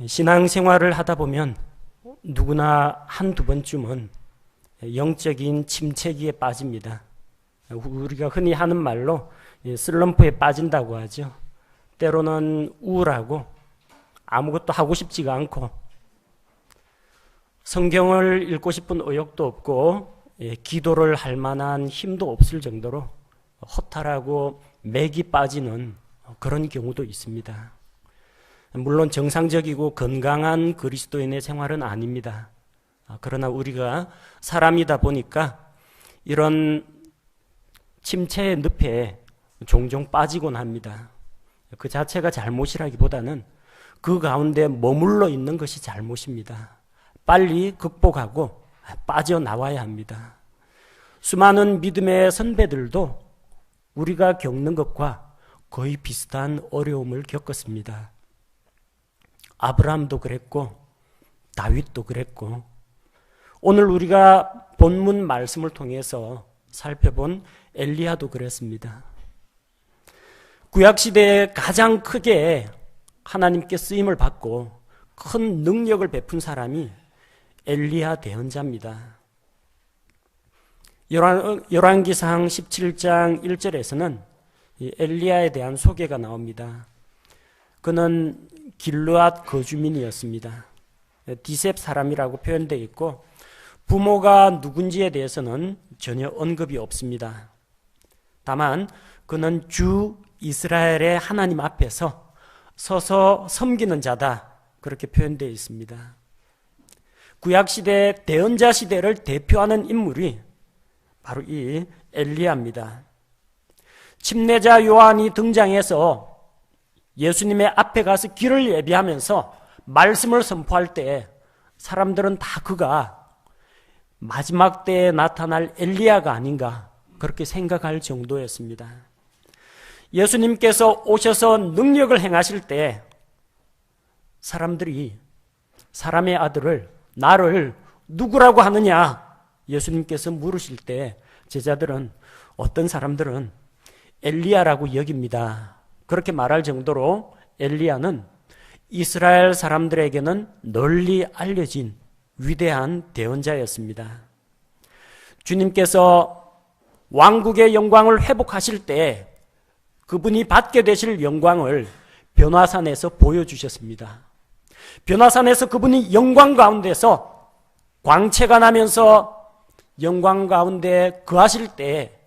신앙생활을 하다 보면 누구나 한두 번쯤은 영적인 침체기에 빠집니다. 우리가 흔히 하는 말로 슬럼프에 빠진다고 하죠. 때로는 우울하고 아무것도 하고 싶지가 않고 성경을 읽고 싶은 의욕도 없고 기도를 할 만한 힘도 없을 정도로 허탈하고 맥이 빠지는 그런 경우도 있습니다. 물론 정상적이고 건강한 그리스도인의 생활은 아닙니다. 그러나 우리가 사람이다 보니까 이런 침체의 늪에 종종 빠지곤 합니다. 그 자체가 잘못이라기보다는 그 가운데 머물러 있는 것이 잘못입니다. 빨리 극복하고 빠져나와야 합니다. 수많은 믿음의 선배들도 우리가 겪는 것과 거의 비슷한 어려움을 겪었습니다. 아브라함도 그랬고 다윗도 그랬고 오늘 우리가 본문 말씀을 통해서 살펴본 엘리야도 그랬습니다. 구약시대에 가장 크게 하나님께 쓰임을 받고 큰 능력을 베푼 사람이 엘리야 대언자입니다. 열왕기상 17장 1절에서는 엘리야에 대한 소개가 나옵니다. 그는 길르앗 거주민이었습니다. 디셉 사람이라고 표현되어 있고 부모가 누군지에 대해서는 전혀 언급이 없습니다. 다만 그는 주 이스라엘의 하나님 앞에서 서서 섬기는 자다, 그렇게 표현되어 있습니다. 구약시대 대언자 시대를 대표하는 인물이 바로 이 엘리야입니다. 침례자 요한이 등장해서 예수님의 앞에 가서 길을 예비하면서 말씀을 선포할 때 사람들은 다 그가 마지막 때에 나타날 엘리야가 아닌가 그렇게 생각할 정도였습니다. 예수님께서 오셔서 능력을 행하실 때 사람들이 사람의 아들을 나를 누구라고 하느냐 예수님께서 물으실 때 제자들은 어떤 사람들은 엘리야라고 여깁니다. 그렇게 말할 정도로 엘리야는 이스라엘 사람들에게는 널리 알려진 위대한 대언자였습니다. 주님께서 왕국의 영광을 회복하실 때 그분이 받게 되실 영광을 변화산에서 보여주셨습니다. 변화산에서 그분이 영광 가운데서 광채가 나면서 영광 가운데 거하실 때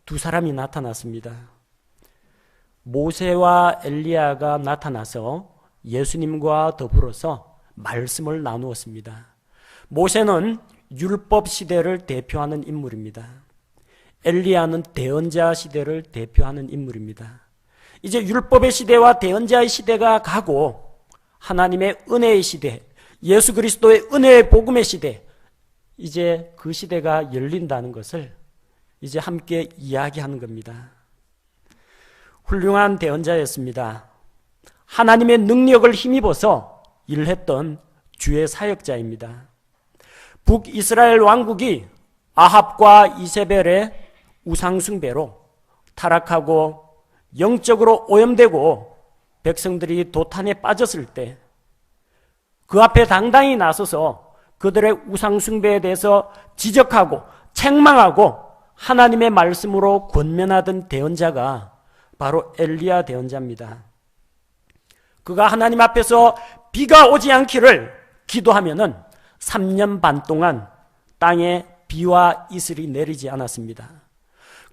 두 사람이 나타났습니다. 모세와 엘리야가 나타나서 예수님과 더불어서 말씀을 나누었습니다. 모세는 율법 시대를 대표하는 인물입니다. 엘리야는 대언자 시대를 대표하는 인물입니다. 이제 율법의 시대와 대언자의 시대가 가고 하나님의 은혜의 시대, 예수 그리스도의 은혜의 복음의 시대, 이제 그 시대가 열린다는 것을 이제 함께 이야기하는 겁니다. 훌륭한 대언자였습니다. 하나님의 능력을 힘입어서 일했던 주의 사역자입니다. 북이스라엘 왕국이 아합과 이세벨의 우상숭배로 타락하고 영적으로 오염되고 백성들이 도탄에 빠졌을 때 그 앞에 당당히 나서서 그들의 우상숭배에 대해서 지적하고 책망하고 하나님의 말씀으로 권면하던 대언자가 바로 엘리야 대언자입니다. 그가 하나님 앞에서 비가 오지 않기를 기도하면은 3년 반 동안 땅에 비와 이슬이 내리지 않았습니다.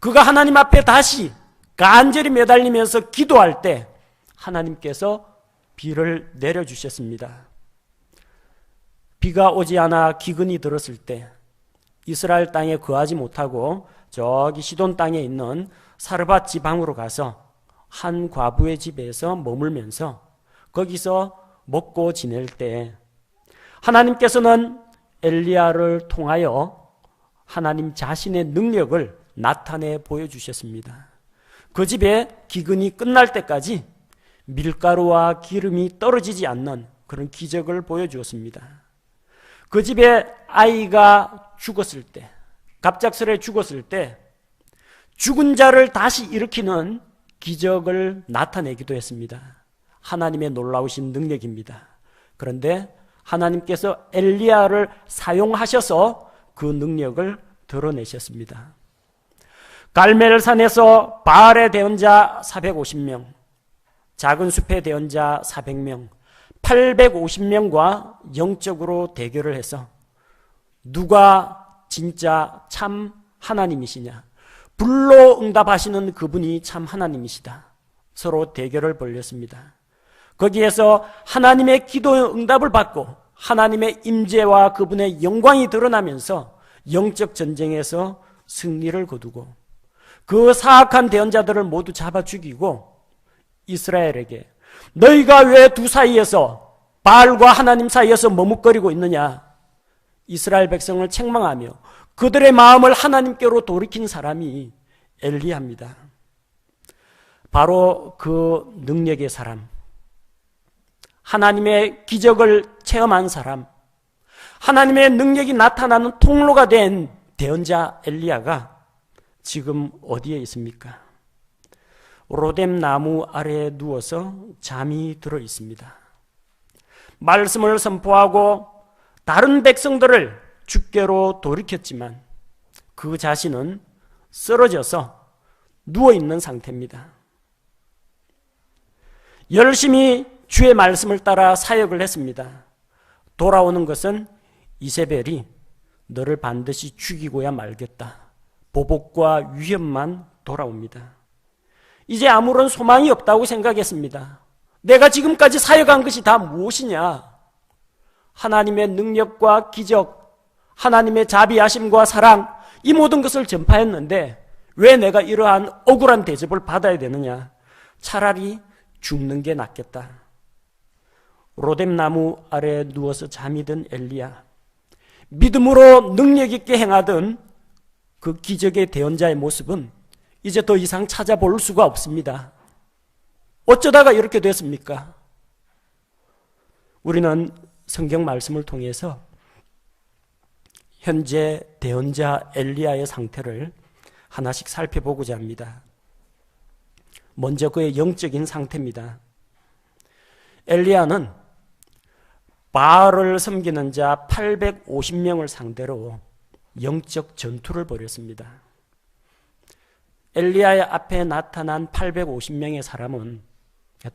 그가 하나님 앞에 다시 간절히 매달리면서 기도할 때 하나님께서 비를 내려주셨습니다. 비가 오지 않아 기근이 들었을 때 이스라엘 땅에 거하지 못하고 저기 시돈 땅에 있는 사르밧 지방으로 가서 한 과부의 집에서 머물면서 거기서 먹고 지낼 때 하나님께서는 엘리야를 통하여 하나님 자신의 능력을 나타내 보여주셨습니다. 그 집에 기근이 끝날 때까지 밀가루와 기름이 떨어지지 않는 그런 기적을 보여주었습니다. 그 집에 아이가 죽었을 때, 갑작스레 죽었을 때 죽은 자를 다시 일으키는 기적을 나타내기도 했습니다. 하나님의 놀라우신 능력입니다. 그런데 하나님께서 엘리야를 사용하셔서 그 능력을 드러내셨습니다. 갈멜산에서 바알의 대언자 450명, 작은 숲의 대언자 400명, 850명과 영적으로 대결을 해서 누가 진짜 참 하나님이시냐, 불로 응답하시는 그분이 참 하나님이시다. 서로 대결을 벌였습니다. 거기에서 하나님의 기도의 응답을 받고 하나님의 임재와 그분의 영광이 드러나면서 영적 전쟁에서 승리를 거두고 그 사악한 대언자들을 모두 잡아 죽이고 이스라엘에게 너희가 왜 두 사이에서 바알과 하나님 사이에서 머뭇거리고 있느냐, 이스라엘 백성을 책망하며 그들의 마음을 하나님께로 돌이킨 사람이 엘리야입니다. 바로 그 능력의 사람, 하나님의 기적을 체험한 사람, 하나님의 능력이 나타나는 통로가 된 대언자 엘리야가 지금 어디에 있습니까? 로뎀 나무 아래에 누워서 잠이 들어 있습니다. 말씀을 선포하고 다른 백성들을 주께로 돌이켰지만 그 자신은 쓰러져서 누워있는 상태입니다. 열심히 주의 말씀을 따라 사역을 했습니다. 돌아오는 것은 이세벨이 너를 반드시 죽이고야 말겠다, 보복과 위협만 돌아옵니다. 이제 아무런 소망이 없다고 생각했습니다. 내가 지금까지 사역한 것이 다 무엇이냐? 하나님의 능력과 기적, 하나님의 자비하심과 사랑, 이 모든 것을 전파했는데 왜 내가 이러한 억울한 대접을 받아야 되느냐? 차라리 죽는 게 낫겠다. 로뎀 나무 아래에 누워서 잠이 든 엘리야, 믿음으로 능력 있게 행하던 그 기적의 대언자의 모습은 이제 더 이상 찾아볼 수가 없습니다. 어쩌다가 이렇게 됐습니까? 우리는 성경 말씀을 통해서 현재 대언자 엘리야의 상태를 하나씩 살펴보고자 합니다. 먼저 그의 영적인 상태입니다. 엘리야는 바알을 섬기는 자 850명을 상대로 영적 전투를 벌였습니다. 엘리야의 앞에 나타난 850명의 사람은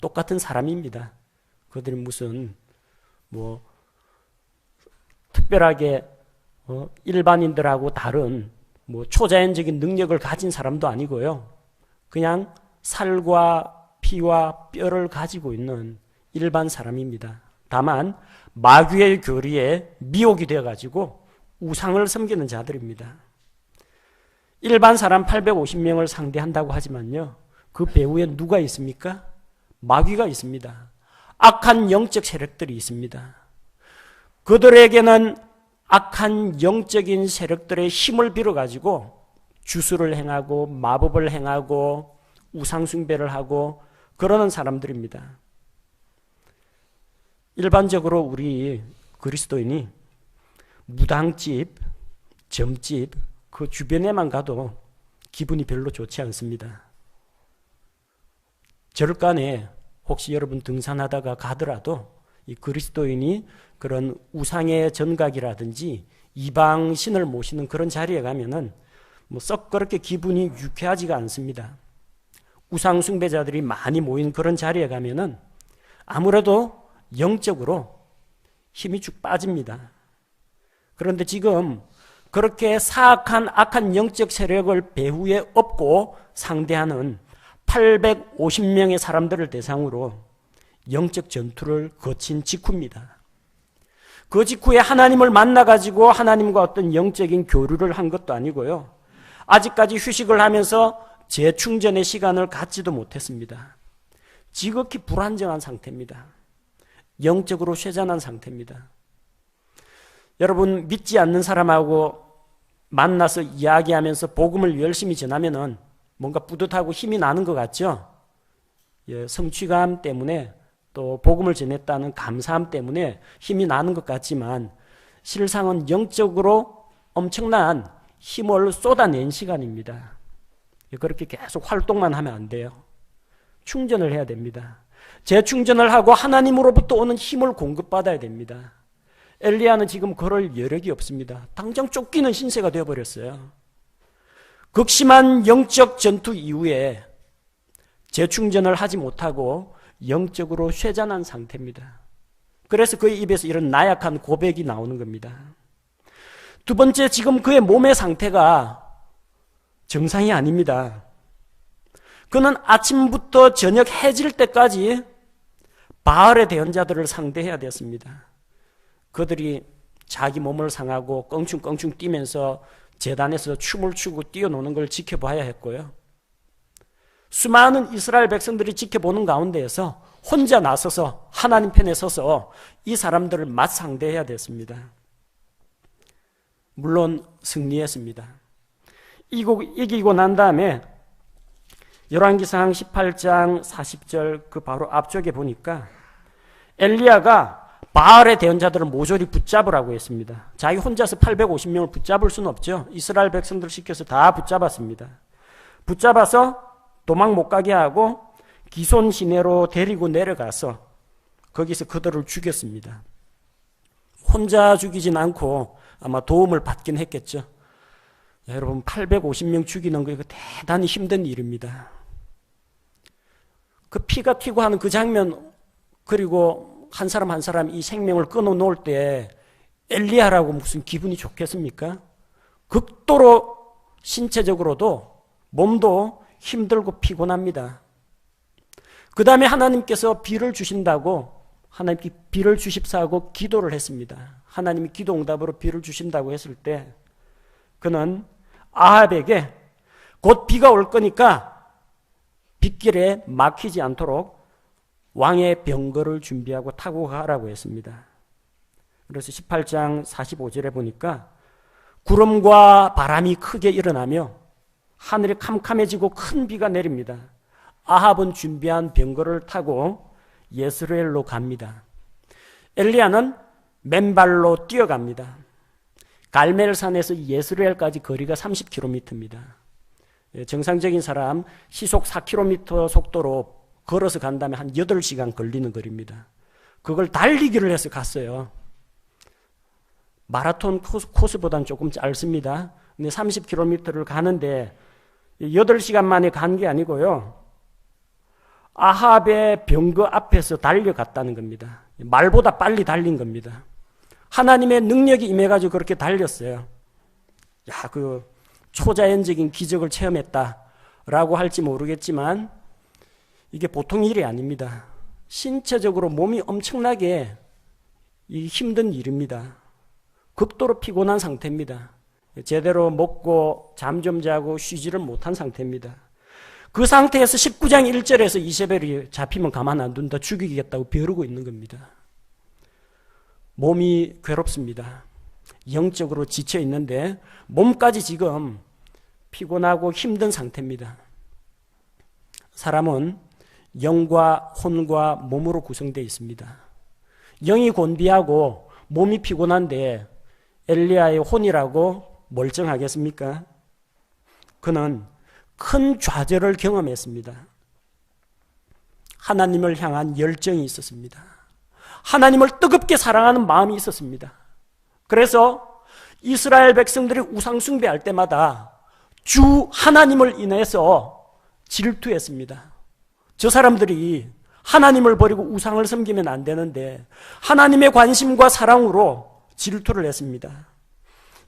똑같은 사람입니다. 그들이 무슨 특별하게 일반인들하고 다른 초자연적인 능력을 가진 사람도 아니고요. 그냥 살과 피와 뼈를 가지고 있는 일반 사람입니다. 다만 마귀의 교리에 미혹이 되어가지고 우상을 섬기는 자들입니다. 일반 사람 850명을 상대한다고 하지만요, 그 배후에 누가 있습니까? 마귀가 있습니다. 악한 영적 세력들이 있습니다. 그들에게는 악한 영적인 세력들의 힘을 빌어가지고 주술을 행하고 마법을 행하고 우상숭배를 하고 그러는 사람들입니다. 일반적으로 우리 그리스도인이 무당집, 점집 그 주변에만 가도 기분이 별로 좋지 않습니다. 절간에 혹시 여러분 등산하다가 가더라도 이 그리스도인이 그런 우상의 전각이라든지 이방신을 모시는 그런 자리에 가면은 썩 그렇게 기분이 유쾌하지가 않습니다. 우상 숭배자들이 많이 모인 그런 자리에 가면은 아무래도 영적으로 힘이 쭉 빠집니다. 그런데 지금 그렇게 사악한 악한 영적 세력을 배후에 업고 상대하는 850명의 사람들을 대상으로 영적 전투를 거친 직후입니다. 그 직후에 하나님을 만나가지고 하나님과 어떤 영적인 교류를 한 것도 아니고요. 아직까지 휴식을 하면서 재충전의 시간을 갖지도 못했습니다. 지극히 불안정한 상태입니다. 영적으로 쇠잔한 상태입니다. 여러분, 믿지 않는 사람하고 만나서 이야기하면서 복음을 열심히 전하면은 뭔가 뿌듯하고 힘이 나는 것 같죠? 성취감 때문에 또 복음을 전했다는 감사함 때문에 힘이 나는 것 같지만 실상은 영적으로 엄청난 힘을 쏟아낸 시간입니다. 그렇게 계속 활동만 하면 안 돼요. 충전을 해야 됩니다. 재충전을 하고 하나님으로부터 오는 힘을 공급받아야 됩니다. 엘리야는 지금 그럴 여력이 없습니다. 당장 쫓기는 신세가 되어버렸어요. 극심한 영적 전투 이후에 재충전을 하지 못하고 영적으로 쇠잔한 상태입니다. 그래서 그의 입에서 이런 나약한 고백이 나오는 겁니다. 두 번째, 지금 그의 몸의 상태가 정상이 아닙니다. 그는 아침부터 저녁 해질 때까지 바알의 대언자들을 상대해야 되었습니다. 그들이 자기 몸을 상하고 껑충껑충 뛰면서 제단에서 춤을 추고 뛰어노는 걸 지켜봐야 했고요. 수많은 이스라엘 백성들이 지켜보는 가운데에서 혼자 나서서 하나님 편에 서서 이 사람들을 맞상대해야 됐습니다. 물론 승리했습니다. 이기고 난 다음에 열왕기상 18장 40절 그 바로 앞쪽에 보니까 엘리야가 바알의 대언자들을 모조리 붙잡으라고 했습니다. 자기 혼자서 850명을 붙잡을 수는 없죠. 이스라엘 백성들 시켜서 다 붙잡았습니다. 붙잡아서 도망 못 가게 하고 기손 시내로 데리고 내려가서 거기서 그들을 죽였습니다. 혼자 죽이진 않고 아마 도움을 받긴 했겠죠. 여러분 850명 죽이는 거 이거 대단히 힘든 일입니다. 그 피가 튀고 하는 그 장면, 그리고 한 사람 한 사람 이 생명을 끊어놓을 때 엘리야라고 무슨 기분이 좋겠습니까? 극도로 신체적으로도 몸도 힘들고 피곤합니다. 그 다음에 하나님께서 비를 주신다고, 하나님께 비를 주십사하고 기도를 했습니다. 하나님이 기도 응답으로 비를 주신다고 했을 때 그는 아합에게 곧 비가 올 거니까 빗길에 막히지 않도록 왕의 병거를 준비하고 타고 가라고 했습니다. 그래서 18장 45절에 보니까 구름과 바람이 크게 일어나며 하늘이 캄캄해지고 큰 비가 내립니다. 아합은 준비한 병거를 타고 예스레엘로 갑니다. 엘리야는 맨발로 뛰어갑니다. 갈멜산에서 예스레엘까지 거리가 30km입니다. 정상적인 사람 시속 4km 속도로 걸어서 간다면 한 8시간 걸리는 거리입니다. 그걸 달리기를 해서 갔어요. 마라톤 코스보다는 조금 짧습니다. 근데 30km를 가는데 8시간 만에 간 게 아니고요. 아합의 병거 앞에서 달려갔다는 겁니다. 말보다 빨리 달린 겁니다. 하나님의 능력이 임해가지고 그렇게 달렸어요. 야, 그 초자연적인 기적을 체험했다라고 할지 모르겠지만 이게 보통 일이 아닙니다. 신체적으로 몸이 엄청나게 힘든 일입니다. 극도로 피곤한 상태입니다. 제대로 먹고 잠 좀 자고 쉬지를 못한 상태입니다. 그 상태에서 19장 1절에서 이세벨이 잡히면 가만 안 둔다, 죽이겠다고 벼르고 있는 겁니다. 몸이 괴롭습니다. 영적으로 지쳐 있는데 몸까지 지금 피곤하고 힘든 상태입니다. 사람은 영과 혼과 몸으로 구성되어 있습니다. 영이 곤비하고 몸이 피곤한데 엘리야의 혼이라고 멀쩡하겠습니까? 그는 큰 좌절을 경험했습니다. 하나님을 향한 열정이 있었습니다. 하나님을 뜨겁게 사랑하는 마음이 있었습니다. 그래서 이스라엘 백성들이 우상 숭배할 때마다 주 하나님을 인해서 질투했습니다. 저 사람들이 하나님을 버리고 우상을 섬기면 안 되는데 하나님의 관심과 사랑으로 질투를 했습니다.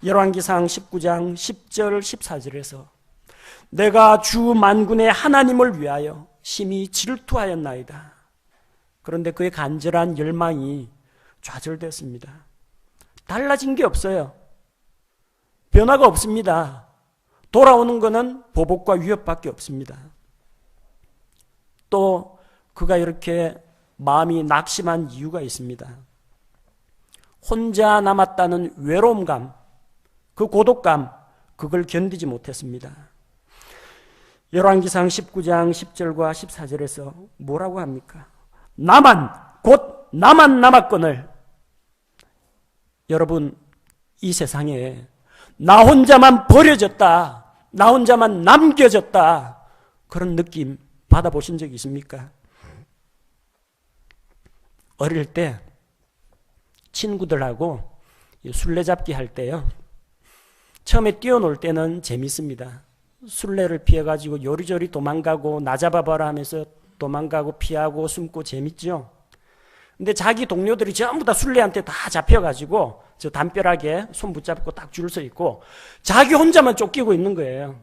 열왕기상 19장 10절 14절에서 내가 주 만군의 하나님을 위하여 심히 질투하였나이다. 그런데 그의 간절한 열망이 좌절됐습니다. 달라진 게 없어요. 변화가 없습니다. 돌아오는 것은 보복과 위협밖에 없습니다. 또 그가 이렇게 마음이 낙심한 이유가 있습니다. 혼자 남았다는 외로움감, 그 고독감, 그걸 견디지 못했습니다. 열왕기상 19장 10절과 14절에서 뭐라고 합니까? 곧 나만 남았거늘. 여러분, 이 세상에 나 혼자만 버려졌다, 나 혼자만 남겨졌다, 그런 느낌 받아보신 적 있습니까? 어릴 때 친구들하고 술래잡기 할 때요. 처음에 뛰어놀 때는 재밌습니다. 술래를 피해가지고 요리조리 도망가고 나 잡아봐라 하면서 도망가고 피하고 숨고 재밌죠. 근데 자기 동료들이 전부 다 술래한테 다 잡혀가지고 저 담벼락에 손 붙잡고 딱 줄 서 있고 자기 혼자만 쫓기고 있는 거예요.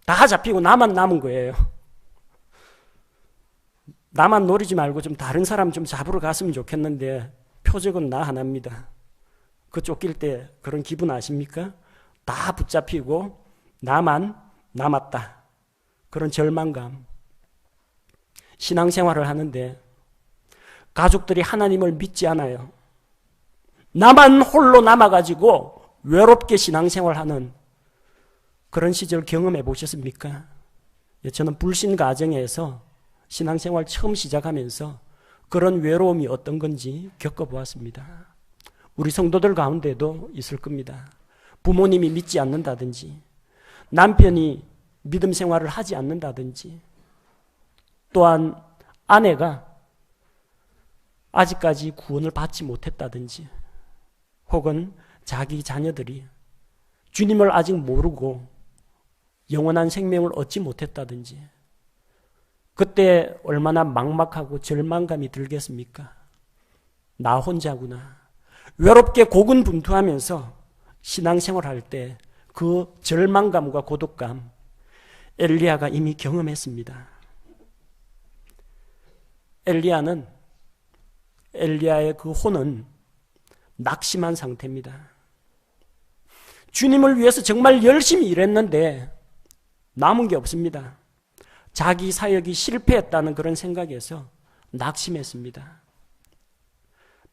다 잡히고 나만 남은 거예요. 나만 노리지 말고 좀 다른 사람 좀 잡으러 갔으면 좋겠는데 표적은 나 하나입니다. 그 쫓길 때 그런 기분 아십니까? 다 붙잡히고 나만 남았다. 그런 절망감. 신앙생활을 하는데 가족들이 하나님을 믿지 않아요. 나만 홀로 남아가지고 외롭게 신앙생활하는 그런 시절 경험해 보셨습니까? 저는 불신 가정에서 신앙생활 처음 시작하면서 그런 외로움이 어떤 건지 겪어보았습니다. 우리 성도들 가운데도 있을 겁니다. 부모님이 믿지 않는다든지 남편이 믿음 생활을 하지 않는다든지 또한 아내가 아직까지 구원을 받지 못했다든지 혹은 자기 자녀들이 주님을 아직 모르고 영원한 생명을 얻지 못했다든지 그때 얼마나 막막하고 절망감이 들겠습니까? 나 혼자구나. 외롭게 고군분투하면서 신앙생활할 때 그 절망감과 고독감 엘리야가 이미 경험했습니다. 엘리야의 그 혼은 낙심한 상태입니다. 주님을 위해서 정말 열심히 일했는데 남은 게 없습니다. 자기 사역이 실패했다는 그런 생각에서 낙심했습니다.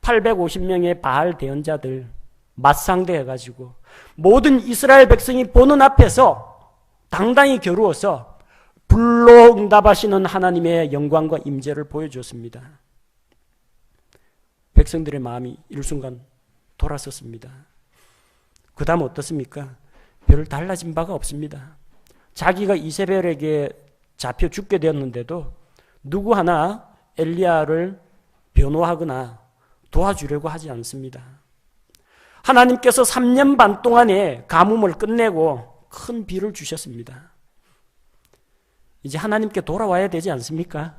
850명의 바알 대언자들 맞상대해가지고 모든 이스라엘 백성이 보는 앞에서 당당히 겨루어서 불로 응답하시는 하나님의 영광과 임재를 보여주었습니다. 백성들의 마음이 일순간 돌아섰습니다. 그 다음 어떻습니까? 별 달라진 바가 없습니다. 자기가 이세벨에게 잡혀 죽게 되었는데도 누구 하나 엘리야를 변호하거나 도와주려고 하지 않습니다. 하나님께서 3년 반 동안의 가뭄을 끝내고 큰 비를 주셨습니다. 이제 하나님께 돌아와야 되지 않습니까?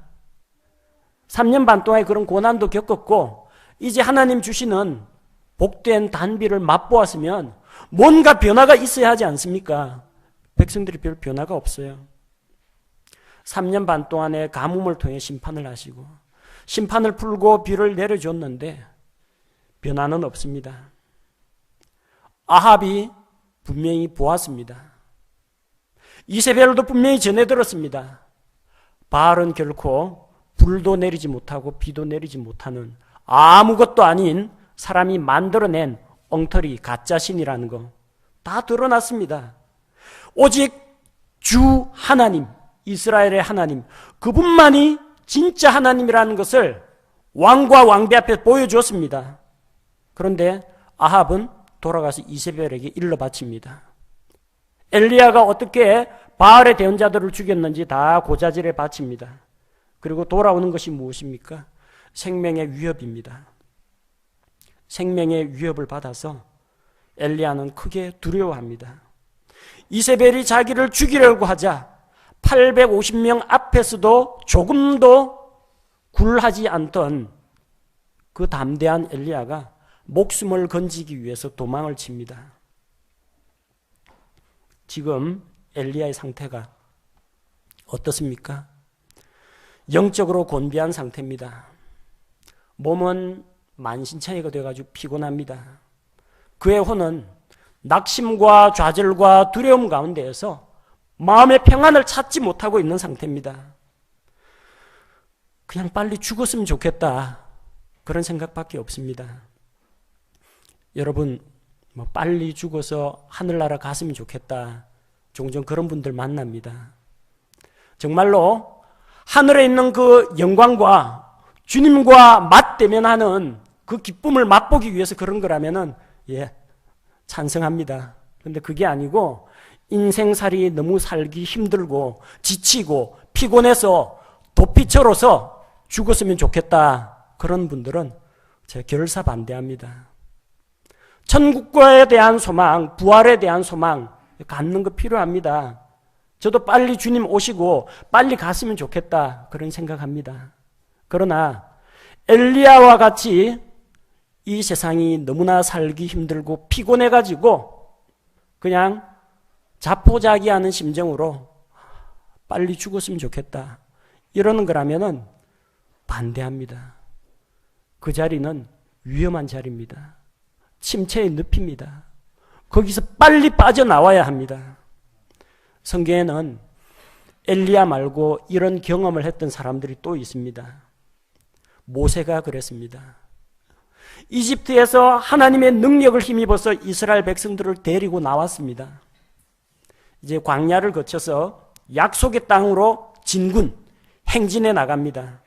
3년 반 동안의 그런 고난도 겪었고 이제 하나님 주시는 복된 단비를 맛보았으면 뭔가 변화가 있어야 하지 않습니까? 백성들이 별 변화가 없어요. 3년 반 동안의 가뭄을 통해 심판을 하시고 심판을 풀고 비를 내려줬는데 변화는 없습니다. 아합이 분명히 보았습니다. 이세벨도 분명히 전해 들었습니다. 바알은 결코 불도 내리지 못하고 비도 내리지 못하는 아무것도 아닌 사람이 만들어낸 엉터리 가짜신이라는 거 다 드러났습니다. 오직 주 하나님, 이스라엘의 하나님, 그분만이 진짜 하나님이라는 것을 왕과 왕비 앞에 보여주었습니다. 그런데 아합은 돌아가서 이세벨에게 일러 바칩니다. 엘리야가 어떻게 바알의 대언자들을 죽였는지 다 고자질에 바칩니다. 그리고 돌아오는 것이 무엇입니까? 생명의 위협입니다. 생명의 위협을 받아서 엘리야는 크게 두려워합니다. 이세벨이 자기를 죽이려고 하자 850명 앞에서도 조금도 굴하지 않던 그 담대한 엘리야가 목숨을 건지기 위해서 도망을 칩니다. 지금 엘리야의 상태가 어떻습니까? 영적으로 곤비한 상태입니다. 몸은 만신창이가 되어가지고 피곤합니다. 그의 혼은 낙심과 좌절과 두려움 가운데에서 마음의 평안을 찾지 못하고 있는 상태입니다. 그냥 빨리 죽었으면 좋겠다. 그런 생각밖에 없습니다. 여러분, 빨리 죽어서 하늘나라 갔으면 좋겠다. 종종 그런 분들 만납니다. 정말로 하늘에 있는 그 영광과 주님과 맞대면하는 그 기쁨을 맛보기 위해서 그런 거라면은 찬성합니다. 그런데 그게 아니고 인생살이 너무 살기 힘들고 지치고 피곤해서 도피처로서 죽었으면 좋겠다. 그런 분들은 제가 결사 반대합니다. 천국과에 대한 소망, 부활에 대한 소망 갖는 거 필요합니다. 저도 빨리 주님 오시고 빨리 갔으면 좋겠다 그런 생각합니다. 그러나 엘리야와 같이 이 세상이 너무나 살기 힘들고 피곤해가지고 그냥 자포자기하는 심정으로 빨리 죽었으면 좋겠다 이러는 거라면은 반대합니다. 그 자리는 위험한 자리입니다. 침체의 늪입니다. 거기서 빨리 빠져나와야 합니다. 성경에는 엘리야 말고 이런 경험을 했던 사람들이 또 있습니다. 모세가 그랬습니다. 이집트에서 하나님의 능력을 힘입어서 이스라엘 백성들을 데리고 나왔습니다. 이제 광야를 거쳐서 약속의 땅으로 진군, 행진해 나갑니다.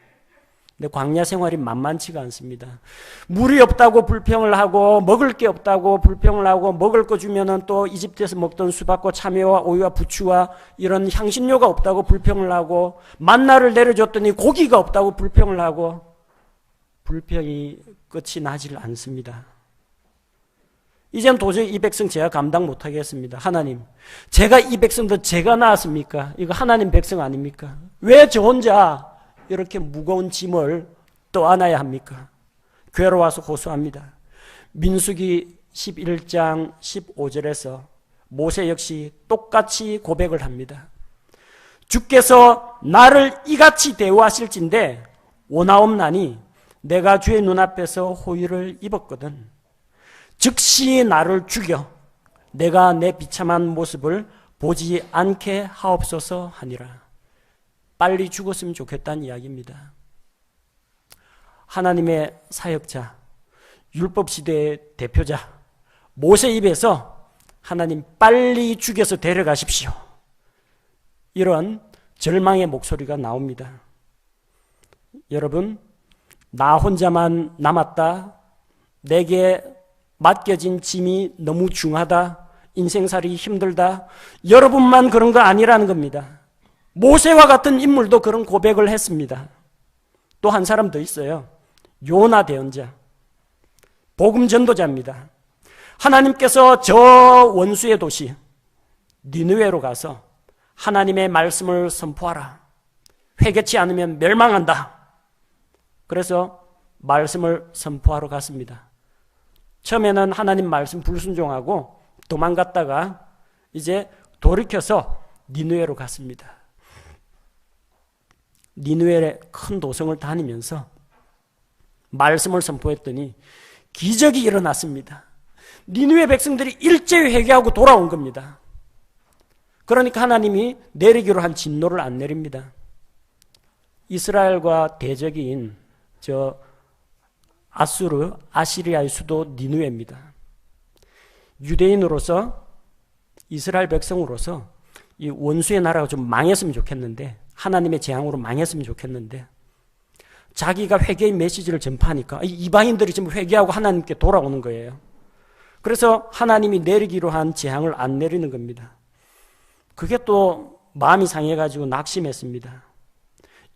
근데 광야 생활이 만만치가 않습니다. 물이 없다고 불평을 하고 먹을 게 없다고 불평을 하고 먹을 거 주면은 또 이집트에서 먹던 수박과 참외와 오이와 부추와 이런 향신료가 없다고 불평을 하고 만나를 내려줬더니 고기가 없다고 불평을 하고 불평이 끝이 나질 않습니다. 이젠 도저히 이 백성 제가 감당 못하겠습니다. 하나님, 제가 이 백성도 제가 낳았습니까? 이거 하나님 백성 아닙니까? 왜 저 혼자 이렇게 무거운 짐을 떠안아야 합니까? 괴로워서 호소합니다. 민수기 11장 15절에서 모세 역시 똑같이 고백을 합니다. 주께서 나를 이같이 대우하실진데 오나옵나니 내가 주의 눈앞에서 호의를 입었거든. 즉시 나를 죽여 내가 내 비참한 모습을 보지 않게 하옵소서 하니라. 빨리 죽었으면 좋겠다는 이야기입니다. 하나님의 사역자, 율법시대의 대표자 모세 입에서 하나님 빨리 죽여서 데려가십시오. 이런 절망의 목소리가 나옵니다. 여러분, 나 혼자만 남았다. 내게 맡겨진 짐이 너무 중하다. 인생살이 힘들다. 여러분만 그런 거 아니라는 겁니다. 모세와 같은 인물도 그런 고백을 했습니다. 또 한 사람 더 있어요. 요나 대언자. 복음 전도자입니다. 하나님께서 저 원수의 도시 니느웨로 가서 하나님의 말씀을 선포하라. 회개치 않으면 멸망한다. 그래서 말씀을 선포하러 갔습니다. 처음에는 하나님 말씀 불순종하고 도망갔다가 이제 돌이켜서 니느웨로 갔습니다. 니느웨의 큰 도성을 다니면서 말씀을 선포했더니 기적이 일어났습니다. 니느웨 백성들이 일제히 회개하고 돌아온 겁니다. 그러니까 하나님이 내리기로 한 진노를 안 내립니다. 이스라엘과 대적인 아수르, 아시리아의 수도 니느웨입니다. 유대인으로서 이스라엘 백성으로서 이 원수의 나라가 좀 망했으면 좋겠는데 하나님의 재앙으로 망했으면 좋겠는데 자기가 회개의 메시지를 전파하니까 이방인들이 지금 회개하고 하나님께 돌아오는 거예요. 그래서 하나님이 내리기로 한 재앙을 안 내리는 겁니다. 그게 또 마음이 상해가지고 낙심했습니다.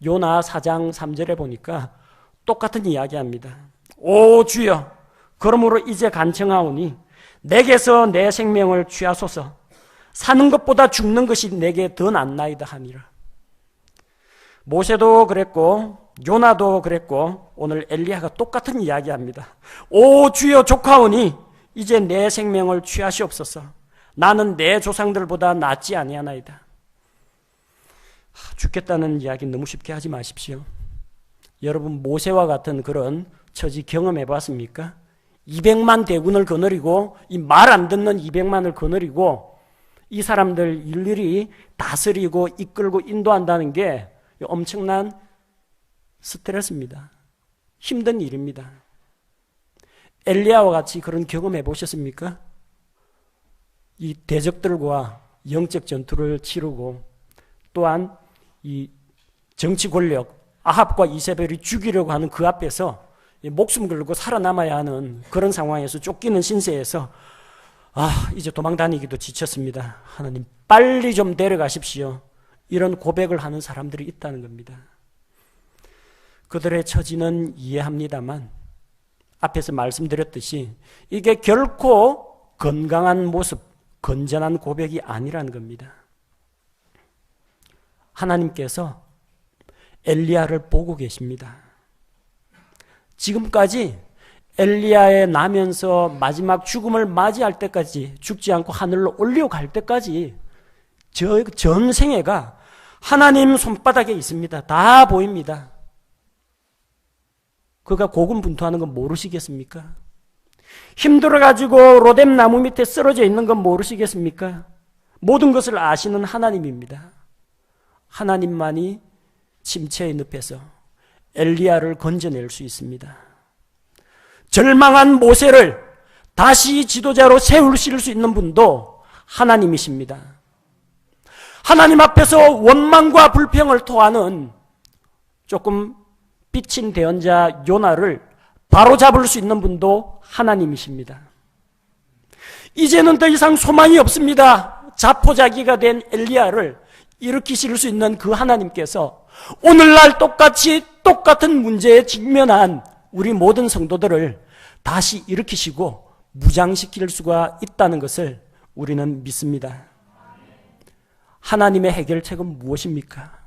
요나 4장 3절에 보니까 똑같은 이야기합니다. 오 주여, 그러므로 이제 간청하오니 내게서 내 생명을 취하소서. 사는 것보다 죽는 것이 내게 더 낫나이다 하니라. 모세도 그랬고 요나도 그랬고 오늘 엘리야가 똑같은 이야기합니다. 오 주여 족하오니 이제 내 생명을 취하시옵소서. 나는 내 조상들보다 낫지 아니하나이다. 죽겠다는 이야기 너무 쉽게 하지 마십시오. 여러분 모세와 같은 그런 처지 경험해 봤습니까? 200만 대군을 거느리고 이 말 안 듣는 200만을 거느리고 이 사람들 일일이 다스리고 이끌고 인도한다는 게 엄청난 스트레스입니다. 힘든 일입니다. 엘리야와 같이 그런 경험해 보셨습니까? 이 대적들과 영적 전투를 치르고 또한 이 정치 권력 아합과 이세벨이 죽이려고 하는 그 앞에서 목숨 걸고 살아남아야 하는 그런 상황에서 쫓기는 신세에서 이제 도망 다니기도 지쳤습니다. 하나님 빨리 좀 데려가십시오. 이런 고백을 하는 사람들이 있다는 겁니다. 그들의 처지는 이해합니다만 앞에서 말씀드렸듯이 이게 결코 건강한 모습, 건전한 고백이 아니라는 겁니다. 하나님께서 엘리야를 보고 계십니다. 지금까지 엘리야의 나면서 마지막 죽음을 맞이할 때까지, 죽지 않고 하늘로 올려갈 때까지 전 생애가 하나님 손바닥에 있습니다. 다 보입니다. 그가 고군분투하는 건 모르시겠습니까? 힘들어가지고 로뎀 나무 밑에 쓰러져 있는 건 모르시겠습니까? 모든 것을 아시는 하나님입니다. 하나님만이 침체의 늪에서 엘리야를 건져낼 수 있습니다. 절망한 모세를 다시 지도자로 세우실 수 있는 분도 하나님이십니다. 하나님 앞에서 원망과 불평을 토하는 조금 삐친 대언자 요나를 바로잡을 수 있는 분도 하나님이십니다. 이제는 더 이상 소망이 없습니다. 자포자기가 된 엘리야를 일으키실 수 있는 그 하나님께서 오늘날 똑같은 문제에 직면한 우리 모든 성도들을 다시 일으키시고 무장시킬 수가 있다는 것을 우리는 믿습니다. 하나님의 해결책은 무엇입니까?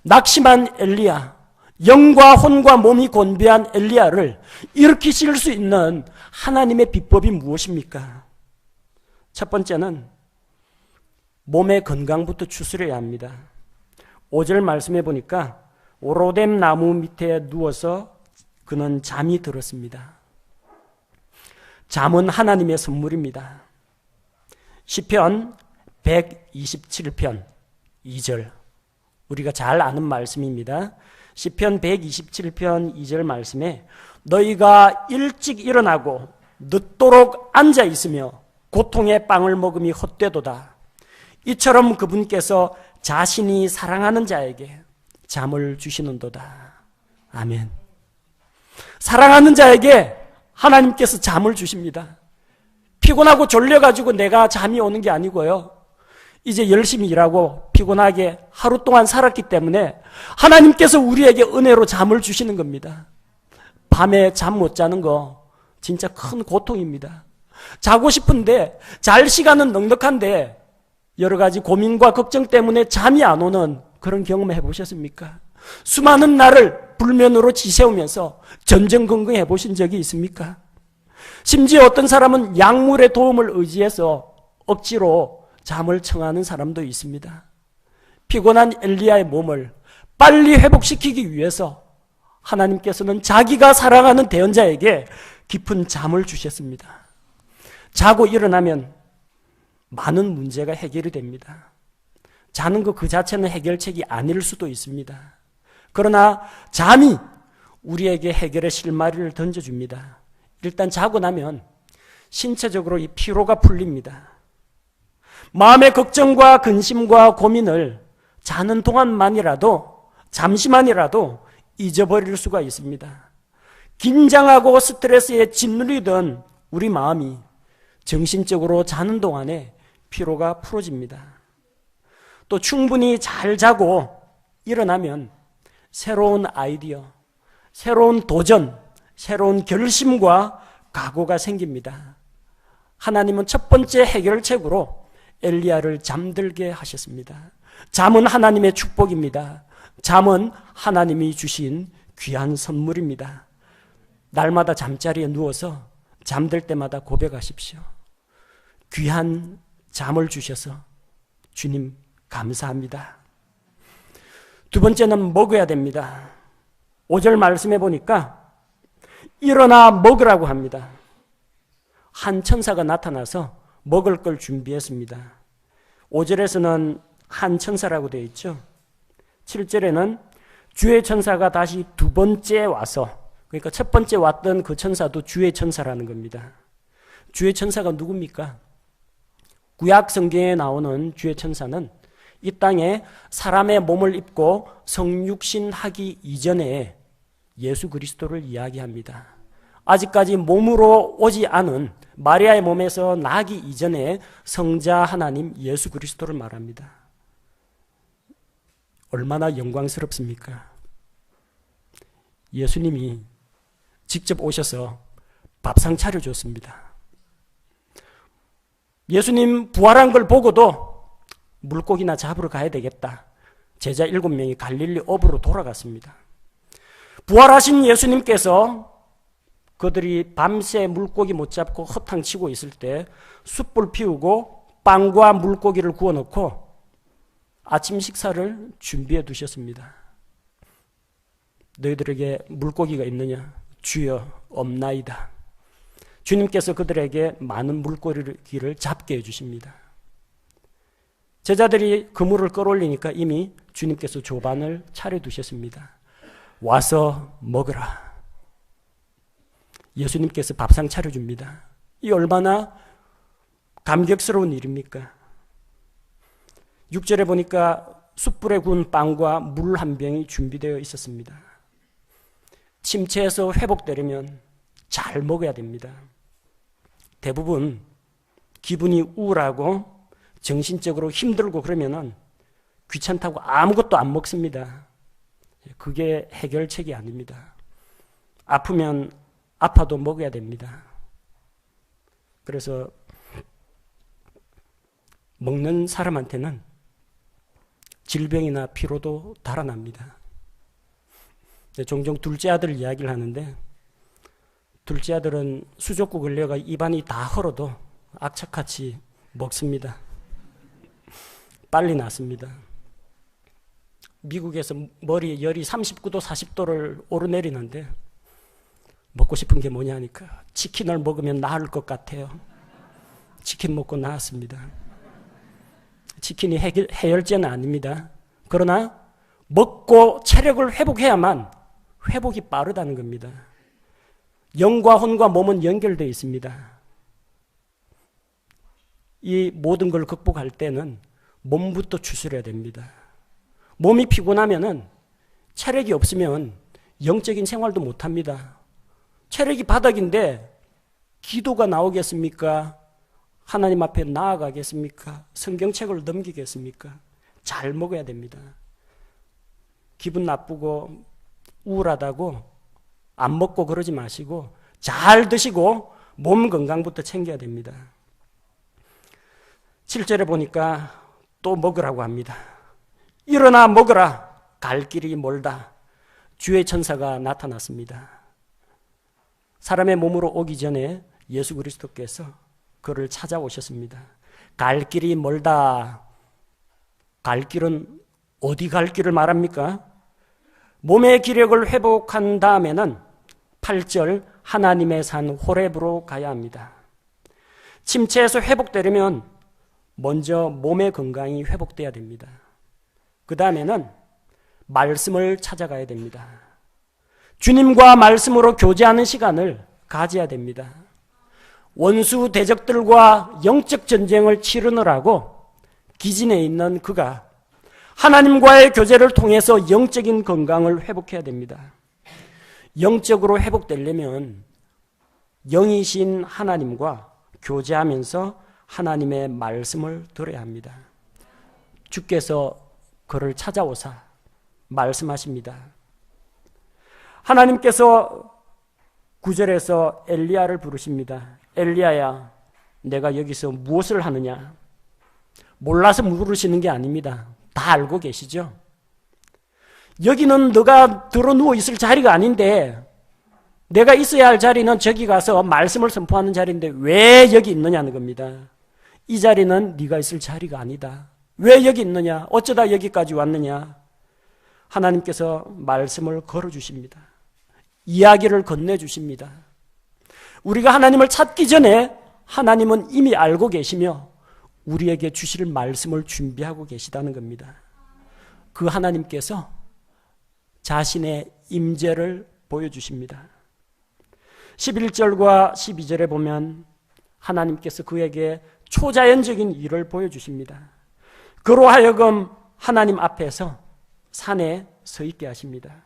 낙심한 엘리야, 영과 혼과 몸이 곤비한 엘리야를 일으키실 수 있는 하나님의 비법이 무엇입니까? 첫 번째는 몸의 건강부터 추스려야 합니다. 5절 말씀해 보니까 로뎀 나무 밑에 누워서 그는 잠이 들었습니다. 잠은 하나님의 선물입니다. 시편 127편 2절, 우리가 잘 아는 말씀입니다. 시편 127편 2절 말씀에 너희가 일찍 일어나고 늦도록 앉아 있으며 고통의 빵을 먹음이 헛되도다. 이처럼 그분께서 자신이 사랑하는 자에게 잠을 주시는도다. 아멘. 사랑하는 자에게 하나님께서 잠을 주십니다. 피곤하고 졸려가지고 내가 잠이 오는 게 아니고요. 이제 열심히 일하고 피곤하게 하루 동안 살았기 때문에 하나님께서 우리에게 은혜로 잠을 주시는 겁니다. 밤에 잠 못 자는 거 진짜 큰 고통입니다. 자고 싶은데 잘 시간은 넉넉한데 여러 가지 고민과 걱정 때문에 잠이 안 오는 그런 경험 해보셨습니까? 수많은 날을 불면으로 지새우면서 전전긍긍해 보신 적이 있습니까? 심지어 어떤 사람은 약물의 도움을 의지해서 억지로 잠을 청하는 사람도 있습니다. 피곤한 엘리야의 몸을 빨리 회복시키기 위해서 하나님께서는 자기가 사랑하는 대언자에게 깊은 잠을 주셨습니다. 자고 일어나면 많은 문제가 해결이 됩니다. 자는 것 그 자체는 해결책이 아닐 수도 있습니다. 그러나 잠이 우리에게 해결의 실마리를 던져줍니다. 일단 자고 나면 신체적으로 이 피로가 풀립니다. 마음의 걱정과 근심과 고민을 자는 동안만이라도 잠시만이라도 잊어버릴 수가 있습니다. 긴장하고 스트레스에 짓누리던 우리 마음이 정신적으로 자는 동안에 피로가 풀어집니다. 또 충분히 잘 자고 일어나면 새로운 아이디어, 새로운 도전, 새로운 결심과 각오가 생깁니다. 하나님은 첫 번째 해결책으로 엘리야를 잠들게 하셨습니다. 잠은 하나님의 축복입니다. 잠은 하나님이 주신 귀한 선물입니다. 날마다 잠자리에 누워서 잠들 때마다 고백하십시오. 귀한 잠을 주셔서 주님 감사합니다. 두 번째는 먹어야 됩니다. 5절 말씀해 보니까 일어나 먹으라고 합니다. 한 천사가 나타나서 먹을 걸 준비했습니다. 5절에서는 한 천사라고 되어 있죠. 7절에는 주의 천사가 다시 두 번째 와서, 그러니까 첫 번째 왔던 그 천사도 주의 천사라는 겁니다. 주의 천사가 누굽니까? 구약 성경에 나오는 주의 천사는 이 땅에 사람의 몸을 입고 성육신하기 이전에 예수 그리스도를 이야기합니다. 아직까지 몸으로 오지 않은 마리아의 몸에서 나기 이전에 성자 하나님 예수 그리스도를 말합니다. 얼마나 영광스럽습니까? 예수님이 직접 오셔서 밥상 차려줬습니다. 예수님 부활한 걸 보고도 물고기나 잡으러 가야 되겠다. 제자 7명이 갈릴리 어부로 돌아갔습니다. 부활하신 예수님께서 그들이 밤새 물고기 못 잡고 허탕치고 있을 때 숯불 피우고 빵과 물고기를 구워 놓고 아침 식사를 준비해 두셨습니다. 너희들에게 물고기가 있느냐? 주여 없나이다. 주님께서 그들에게 많은 물고기를 잡게 해주십니다. 제자들이 그물을 끌어올리니까 이미 주님께서 조반을 차려두셨습니다. 와서 먹으라. 예수님께서 밥상 차려줍니다. 이 얼마나 감격스러운 일입니까? 6절에 보니까 숯불에 구운 빵과 물 한 병이 준비되어 있었습니다. 침체에서 회복되려면 잘 먹어야 됩니다. 대부분 기분이 우울하고 정신적으로 힘들고 그러면은 귀찮다고 아무것도 안 먹습니다. 그게 해결책이 아닙니다. 아프면 아파도 먹어야 됩니다. 그래서 먹는 사람한테는 질병이나 피로도 달아납니다. 종종 둘째 아들 이야기를 하는데 둘째 아들은 수족구 걸려가 입안이 다 헐어도 악착같이 먹습니다. 빨리 낫습니다. 미국에서 머리 열이 39도 40도를 오르내리는데 먹고 싶은 게 뭐냐 하니까 치킨을 먹으면 나을 것 같아요. 치킨 먹고 나았습니다. 치킨이 해열제는 아닙니다. 그러나 먹고 체력을 회복해야만 회복이 빠르다는 겁니다. 영과 혼과 몸은 연결되어 있습니다. 이 모든 걸 극복할 때는 몸부터 추스려야 됩니다. 몸이 피곤하면은 체력이 없으면 영적인 생활도 못합니다. 체력이 바닥인데 기도가 나오겠습니까? 하나님 앞에 나아가겠습니까? 성경책을 넘기겠습니까? 잘 먹어야 됩니다. 기분 나쁘고 우울하다고 안 먹고 그러지 마시고 잘 드시고 몸 건강부터 챙겨야 됩니다. 7절에 보니까 또 먹으라고 합니다. 일어나 먹으라. 갈 길이 멀다. 주의 천사가 나타났습니다. 사람의 몸으로 오기 전에 예수 그리스도께서 그를 찾아오셨습니다. 갈 길이 멀다. 갈 길은 어디 갈 길을 말합니까? 몸의 기력을 회복한 다음에는 8절 하나님의 산 호렙으로 가야 합니다. 침체에서 회복되려면 먼저 몸의 건강이 회복돼야 됩니다. 그 다음에는 말씀을 찾아가야 됩니다. 주님과 말씀으로 교제하는 시간을 가져야 됩니다. 원수 대적들과 영적 전쟁을 치르느라고 기진에 있는 그가 하나님과의 교제를 통해서 영적인 건강을 회복해야 됩니다. 영적으로 회복되려면 영이신 하나님과 교제하면서 하나님의 말씀을 들어야 합니다. 주께서 그를 찾아오사 말씀하십니다. 하나님께서 9절에서 엘리야를 부르십니다. 엘리야야, 내가 여기서 무엇을 하느냐? 몰라서 물으시는 게 아닙니다. 다 알고 계시죠? 여기는 너가 들어 누워 있을 자리가 아닌데 내가 있어야 할 자리는 저기 가서 말씀을 선포하는 자리인데 왜 여기 있느냐는 겁니다. 이 자리는 네가 있을 자리가 아니다. 왜 여기 있느냐? 어쩌다 여기까지 왔느냐? 하나님께서 말씀을 걸어주십니다. 이야기를 건네주십니다. 우리가 하나님을 찾기 전에 하나님은 이미 알고 계시며 우리에게 주실 말씀을 준비하고 계시다는 겁니다. 그 하나님께서 자신의 임재를 보여주십니다. 11절과 12절에 보면 하나님께서 그에게 초자연적인 일을 보여주십니다. 그로 하여금 하나님 앞에서 산에 서 있게 하십니다.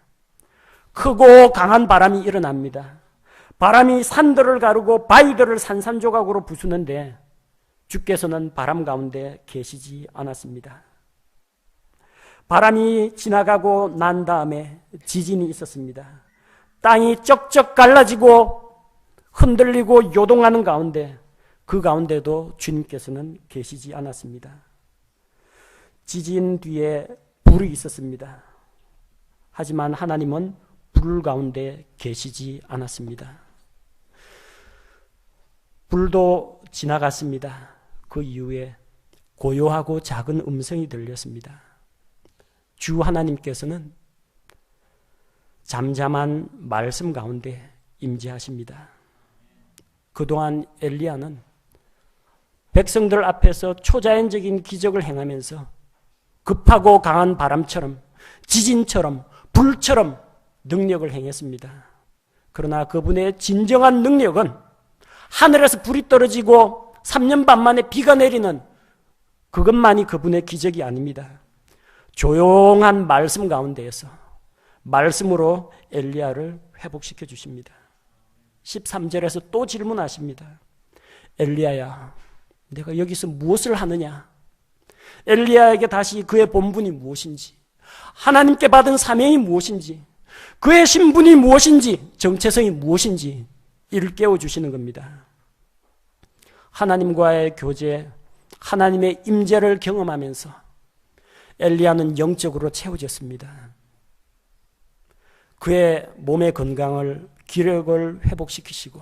크고 강한 바람이 일어납니다. 바람이 산들을 가르고 바위들을 산산조각으로 부수는데 주께서는 바람 가운데 계시지 않았습니다. 바람이 지나가고 난 다음에 지진이 있었습니다. 땅이 쩍쩍 갈라지고 흔들리고 요동하는 가운데 그 가운데도 주님께서는 계시지 않았습니다. 지진 뒤에 불이 있었습니다. 하지만 하나님은 불 가운데 계시지 않았습니다. 불도 지나갔습니다. 그 이후에 고요하고 작은 음성이 들렸습니다. 주 하나님께서는 잠잠한 말씀 가운데 임재하십니다. 그동안 엘리야는 백성들 앞에서 초자연적인 기적을 행하면서 급하고 강한 바람처럼 지진처럼 불처럼 능력을 행했습니다. 그러나 그분의 진정한 능력은 하늘에서 불이 떨어지고 3년 반 만에 비가 내리는 그것만이 그분의 기적이 아닙니다. 조용한 말씀 가운데에서 말씀으로 엘리야를 회복시켜 주십니다. 13절에서 또 질문하십니다. 엘리야야, 내가 여기서 무엇을 하느냐? 엘리야에게 다시 그의 본분이 무엇인지, 하나님께 받은 사명이 무엇인지, 그의 신분이 무엇인지, 정체성이 무엇인지 일깨워 주시는 겁니다. 하나님과의 교제, 하나님의 임재를 경험하면서 엘리야는 영적으로 채워졌습니다. 그의 몸의 건강을, 기력을 회복시키시고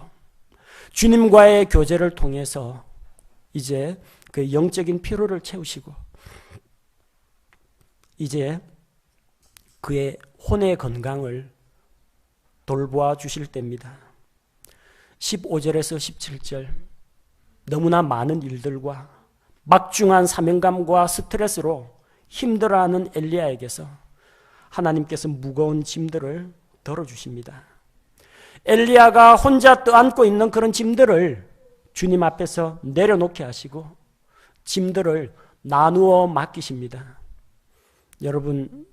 주님과의 교제를 통해서 이제 그 영적인 피로를 채우시고 이제 그의 혼의 건강을 돌보아 주실 때입니다. 15절에서 17절 너무나 많은 일들과 막중한 사명감과 스트레스로 힘들어하는 엘리야에게서 하나님께서 무거운 짐들을 덜어주십니다. 엘리야가 혼자 떠안고 있는 그런 짐들을 주님 앞에서 내려놓게 하시고 짐들을 나누어 맡기십니다. 여러분,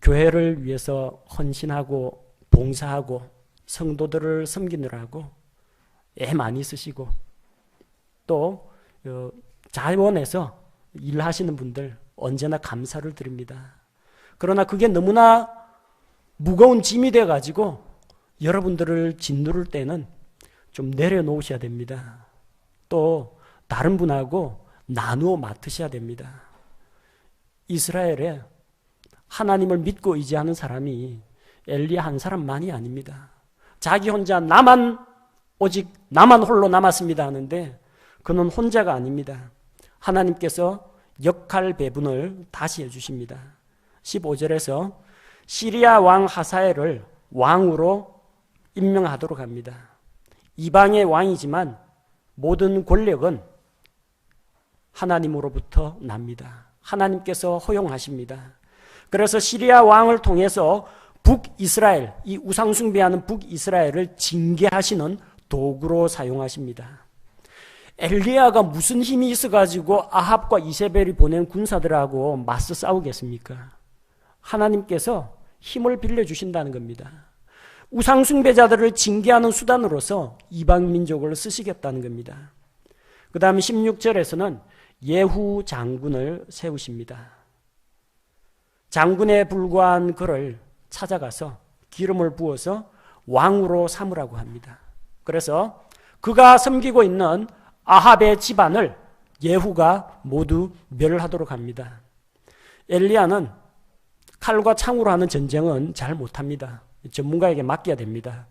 교회를 위해서 헌신하고 봉사하고 성도들을 섬기느라고 애 많이 쓰시고 또 자원해서 일하시는 분들 언제나 감사를 드립니다. 그러나 그게 너무나 무거운 짐이 돼가지고 여러분들을 짓누를 때는 좀 내려놓으셔야 됩니다. 또 다른 분하고 나누어 맡으셔야 됩니다. 이스라엘에 하나님을 믿고 의지하는 사람이 엘리야 한 사람만이 아닙니다. 자기 혼자 오직 나만 홀로 남았습니다 하는데 그는 혼자가 아닙니다. 하나님께서 역할 배분을 다시 해주십니다. 15절에서 시리아 왕 하사엘을 왕으로 임명하도록 합니다. 이방의 왕이지만 모든 권력은 하나님으로부터 납니다. 하나님께서 허용하십니다. 그래서 시리아 왕을 통해서 북이스라엘, 이 우상숭배하는 북이스라엘을 징계하시는 도구로 사용하십니다. 엘리야가 무슨 힘이 있어가지고 아합과 이세벨이 보낸 군사들하고 맞서 싸우겠습니까? 하나님께서 힘을 빌려주신다는 겁니다. 우상숭배자들을 징계하는 수단으로서 이방 민족을 쓰시겠다는 겁니다. 그 다음 16절에서는 예후 장군을 세우십니다. 장군에 불과한 그를 찾아가서 기름을 부어서 왕으로 삼으라고 합니다. 그래서 그가 섬기고 있는 아합의 집안을 예후가 모두 멸하도록 합니다. 엘리야는 칼과 창으로 하는 전쟁은 잘 못합니다. 전문가에게 맡겨야 됩니다.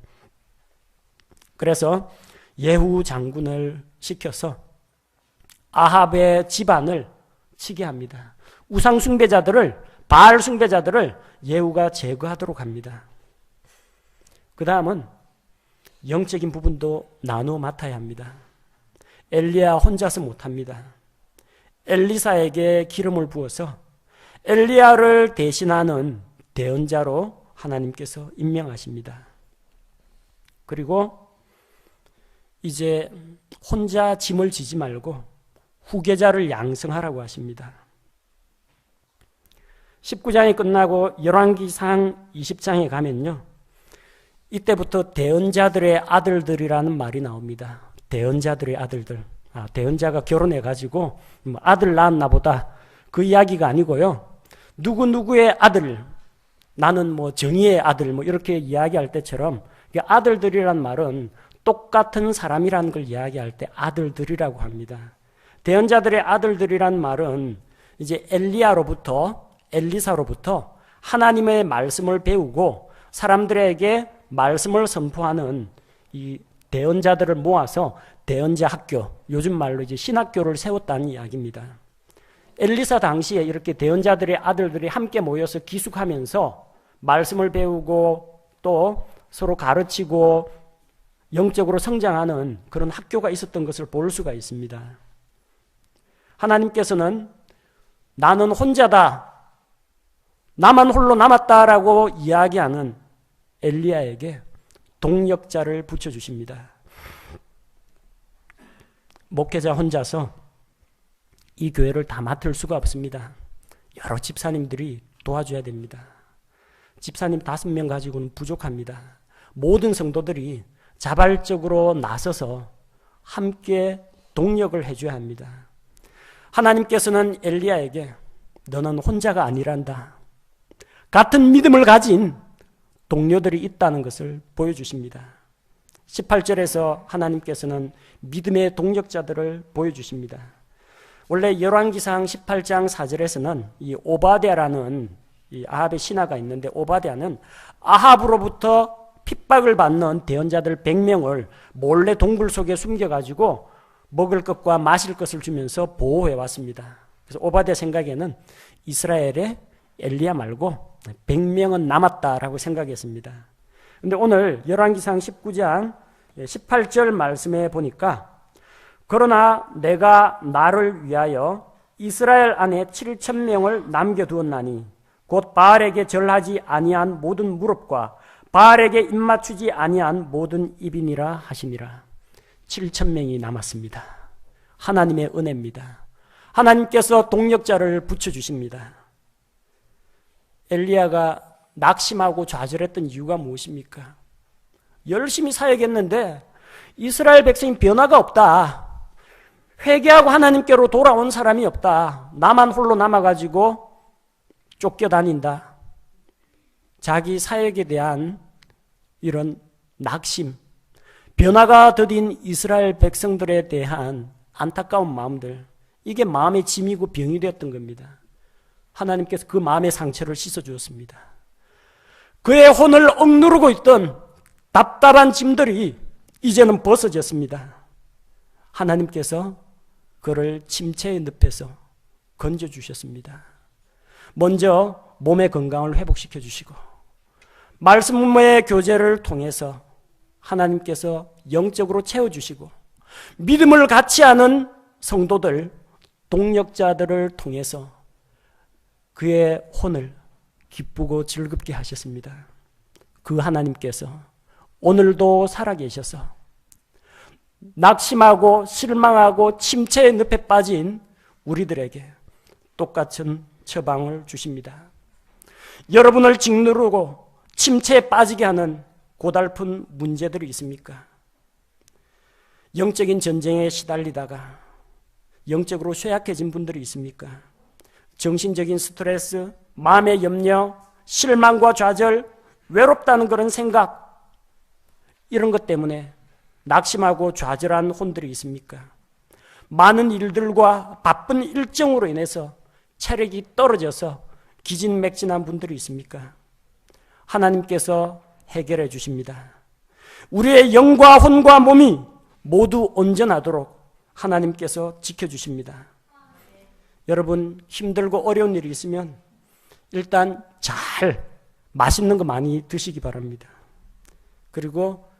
그래서 예후 장군을 시켜서 아합의 집안을 치게 합니다. 우상 숭배자들을, 바알 숭배자들을 예후가 제거하도록 합니다. 그 다음은 영적인 부분도 나누어 맡아야 합니다. 엘리야 혼자서 못합니다. 엘리사에게 기름을 부어서 엘리야를 대신하는 대언자로 하나님께서 임명하십니다. 그리고 이제 혼자 짐을 지지 말고 후계자를 양성하라고 하십니다. 19장이 끝나고 열왕기상 20장에 가면요, 이때부터 대언자들의 아들들이라는 말이 나옵니다. 대언자들의 아들들. 대언자가 결혼해가지고 아들 낳았나 보다, 그 이야기가 아니고요, 누구누구의 아들, 나는 뭐 정의의 아들 뭐 이렇게 이야기할 때처럼 아들들이란 말은 똑같은 사람이라는 걸 이야기할 때 아들들이라고 합니다. 대언자들의 아들들이란 말은 이제 엘리사로부터 하나님의 말씀을 배우고 사람들에게 말씀을 선포하는 이 대언자들을 모아서 대언자 학교, 요즘 말로 이제 신학교를 세웠다는 이야기입니다. 엘리사 당시에 이렇게 대언자들의 아들들이 함께 모여서 기숙하면서 말씀을 배우고 또 서로 가르치고 영적으로 성장하는 그런 학교가 있었던 것을 볼 수가 있습니다. 하나님께서는 나는 혼자다, 나만 홀로 남았다라고 이야기하는 엘리야에게 동력자를 붙여주십니다. 목회자 혼자서 이 교회를 다 맡을 수가 없습니다. 여러 집사님들이 도와줘야 됩니다. 집사님 5명 가지고는 부족합니다. 모든 성도들이 자발적으로 나서서 함께 동력을 해줘야 합니다. 하나님께서는 엘리야에게 너는 혼자가 아니란다, 같은 믿음을 가진 동료들이 있다는 것을 보여주십니다. 18절에서 하나님께서는 믿음의 동력자들을 보여주십니다. 원래 열왕기상 18장 4절에서는 이 오바댜라는 이 아합의 신하가 있는데, 오바댜는 아합으로부터 핍박을 받는 대언자들 100명을 몰래 동굴 속에 숨겨가지고 먹을 것과 마실 것을 주면서 보호해 왔습니다. 그래서 오바댜 생각에는 이스라엘에 엘리야 말고 100명은 남았다라고 생각했습니다. 그런데 오늘 열왕기상 19장 18절 말씀에 보니까 그러나 내가 나를 위하여 이스라엘 안에 7,000명을 남겨두었나니 곧 바알에게 절하지 아니한 모든 무릎과 바알에게 입맞추지 아니한 모든 입이니라 하시니라. 7,000명이 남았습니다. 하나님의 은혜입니다. 하나님께서 동력자를 붙여주십니다. 엘리야가 낙심하고 좌절했던 이유가 무엇입니까? 열심히 사역했는데 이스라엘 백성이 변화가 없다. 회개하고 하나님께로 돌아온 사람이 없다. 나만 홀로 남아가지고 쫓겨다닌다. 자기 사역에 대한 이런 낙심, 변화가 더딘 이스라엘 백성들에 대한 안타까운 마음들, 이게 마음의 짐이고 병이 되었던 겁니다. 하나님께서 그 마음의 상처를 씻어주었습니다. 그의 혼을 억누르고 있던 답답한 짐들이 이제는 벗어졌습니다. 하나님께서 그를 침체의 늪에서 건져주셨습니다. 먼저 몸의 건강을 회복시켜 주시고 말씀의 교제를 통해서 하나님께서 영적으로 채워주시고 믿음을 같이 하는 성도들, 동력자들을 통해서 그의 혼을 기쁘고 즐겁게 하셨습니다. 그 하나님께서 오늘도 살아계셔서 낙심하고 실망하고 침체의 늪에 빠진 우리들에게 똑같은 처방을 주십니다. 여러분을 짓누르고 침체에 빠지게 하는 고달픈 문제들이 있습니까? 영적인 전쟁에 시달리다가 영적으로 쇠약해진 분들이 있습니까? 정신적인 스트레스, 마음의 염려, 실망과 좌절, 외롭다는 그런 생각, 이런 것 때문에 낙심하고 좌절한 혼들이 있습니까? 많은 일들과 바쁜 일정으로 인해서 체력이 떨어져서 기진맥진한 분들이 있습니까? 하나님께서 해결해 주십니다. 우리의 영과 혼과 몸이 모두 온전하도록 하나님께서 지켜주십니다. 여러분, 힘들고 어려운 일이 있으면 일단 잘 맛있는 거 많이 드시기 바랍니다. 그리고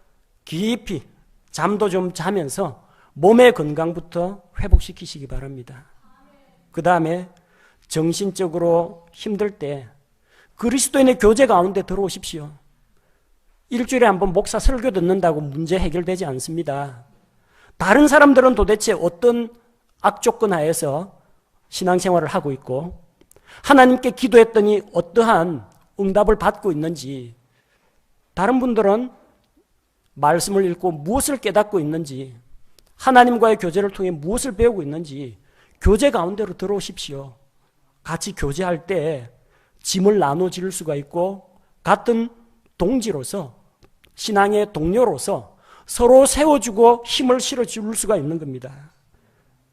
깊이 잠도 좀 자면서 몸의 건강부터 회복시키시기 바랍니다. 그 다음에 정신적으로 힘들 때 그리스도인의 교제 가운데 들어오십시오. 일주일에 한 번 목사 설교 듣는다고 문제 해결되지 않습니다. 다른 사람들은 도대체 어떤 악조건 하에서 신앙생활을 하고 있고 하나님께 기도했더니 어떠한 응답을 받고 있는지, 다른 분들은 말씀을 읽고 무엇을 깨닫고 있는지, 하나님과의 교제를 통해 무엇을 배우고 있는지 교제 가운데로 들어오십시오. 같이 교제할 때 짐을 나눠질 수가 있고 같은 동지로서 신앙의 동료로서 서로 세워주고 힘을 실어줄 수가 있는 겁니다.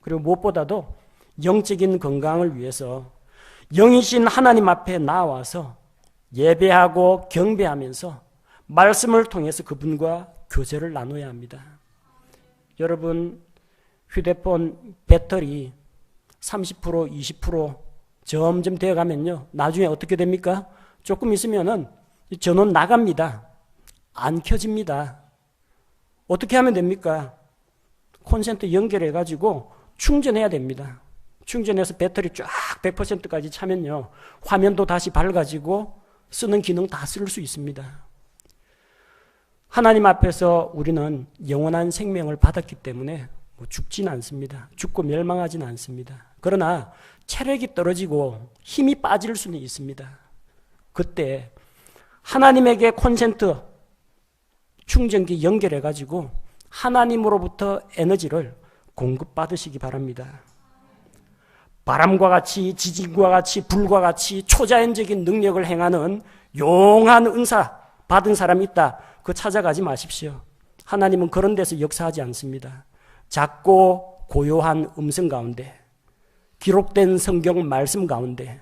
그리고 무엇보다도 영적인 건강을 위해서 영이신 하나님 앞에 나와서 예배하고 경배하면서 말씀을 통해서 그분과 교제를 나눠야 합니다. 여러분 휴대폰 배터리 30%, 20% 점점 되어가면요. 나중에 어떻게 됩니까? 조금 있으면은 전원 나갑니다. 안 켜집니다. 어떻게 하면 됩니까? 콘센트 연결해가지고 충전해야 됩니다. 충전해서 배터리 쫙 100%까지 차면요. 화면도 다시 밝아지고 쓰는 기능 다 쓸 수 있습니다. 하나님 앞에서 우리는 영원한 생명을 받았기 때문에 죽진 않습니다. 죽고 멸망하진 않습니다. 그러나 체력이 떨어지고 힘이 빠질 수는 있습니다. 그때 하나님에게 콘센트 충전기 연결해가지고 하나님으로부터 에너지를 공급받으시기 바랍니다. 바람과 같이 지진과 같이 불과 같이 초자연적인 능력을 행하는 용한 은사 받은 사람이 있다. 그거 찾아가지 마십시오. 하나님은 그런 데서 역사하지 않습니다. 작고 고요한 음성 가운데 기록된 성경 말씀 가운데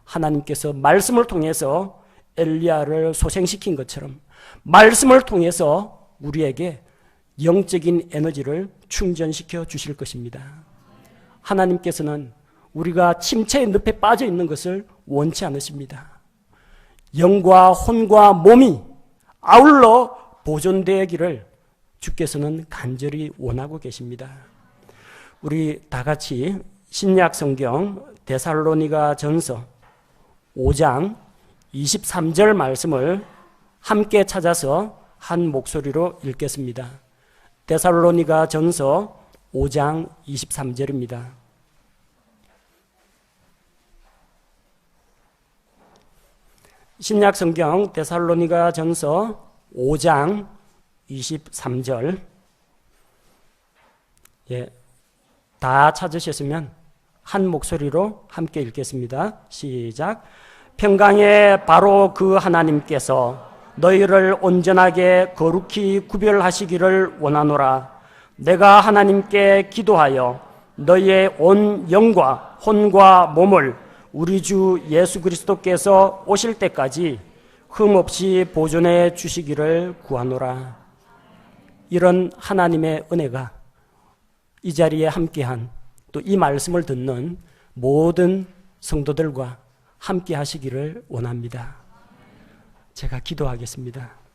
하나님께서 말씀을 통해서 엘리야를 소생시킨 것처럼 말씀을 통해서 우리에게 영적인 에너지를 충전시켜 주실 것입니다. 하나님께서는 우리가 침체의 늪에 빠져 있는 것을 원치 않으십니다. 영과 혼과 몸이 아울러 보존되기를 주께서는 간절히 원하고 계십니다. 우리 다 같이 신약 성경 데살로니가 전서 5장 23절 말씀을 함께 찾아서 한 목소리로 읽겠습니다. 데살로니가 전서 5장 23절입니다. 신약 성경 데살로니가 전서 5장 23절. 다 찾으셨으면 한 목소리로 함께 읽겠습니다. 시작. 평강의 바로 그 하나님께서 너희를 온전하게 거룩히 구별하시기를 원하노라. 내가 하나님께 기도하여 너희의 온 영과 혼과 몸을 우리 주 예수 그리스도께서 오실 때까지 흠없이 보존해 주시기를 구하노라. 이런 하나님의 은혜가 이 자리에 함께한 또 이 말씀을 듣는 모든 성도들과 함께 하시기를 원합니다. 제가 기도하겠습니다.